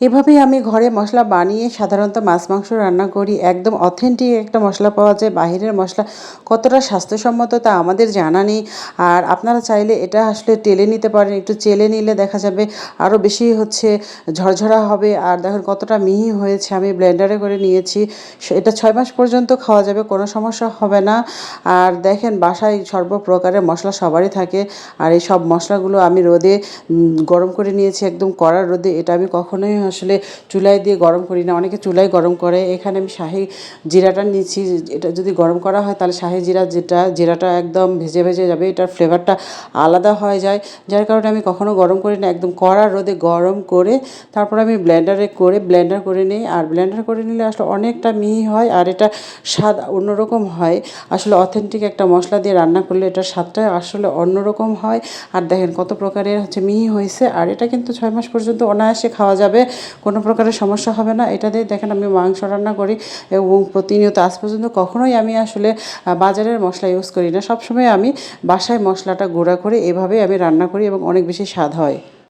এভাবেই আমি ঘরে মশলা বানিয়ে সাধারণত মাছ মাংস রান্না করি। একদম অথেন্টিক একটা মশলা পাওয়া যায়। বাহিরের মশলা কতটা স্বাস্থ্যসম্মত তা আমাদের জানা নেই। আর আপনারা চাইলে এটা আসলে টেলে নিতে পারেন। একটু চেলে নিলে দেখা যাবে আরও বেশি ঝরঝরা হবে। আর দেখুন কতটা মিহি হয়েছে। আমি ব্লেন্ডারে করে নিয়েছি। এটা 6 মাস পর্যন্ত খাওয়া যাবে, কোনো সমস্যা হবে না। আর দেখেন বাসায় সর্বপ্রকারের মশলা সবারই থাকে। আর এই সব মশলাগুলো আমি রোদে গরম করে নিয়েছি, একদম কড়া রোদে। এটা আমি কখনোই আসলে চুলায় দিয়ে গরম করি না। অনেকে চুলায় গরম করে। এখানে আমি শাহি জিরাটা নিচ্ছি। এটা যদি গরম করা হয় তাহলে শাহি জিরাটা একদম ভেজে ভেজে যাবে। এটার ফ্লেভারটা আলাদা হয়ে যায়। যার কারণে আমি কখনো গরম করি না। একদম কড়া রোদে গরম করে তারপর আমি ব্লেন্ডার করে নিই। আর ব্লেন্ডার করে নিলে আসলে অনেকটা মিহি হয়। আর এটা স্বাদ অন্যরকম হয়। আসলে অথেন্টিক একটা মশলা দিয়ে রান্না করলে এটার স্বাদটা আসলে অন্যরকম হয়। আর দেখেন কত প্রকারের মিহি হয়েছে। আর এটা কিন্তু 6 মাস পর্যন্ত অনায়াসে খাওয়া যাবে, কোনো প্রকারের সমস্যা হবে না। এটা দিয়ে দেখেন আমি মাংস রান্না করি এবং প্রতিনিয়ত আজ পর্যন্ত কখনোই আমি আসলে বাজারের মশলা ইউজ করি না। সবসময় আমি বাসায় মশলাটা গুঁড়া করে এভাবেই আমি রান্না করি এবং অনেক বেশি স্বাদ হয়।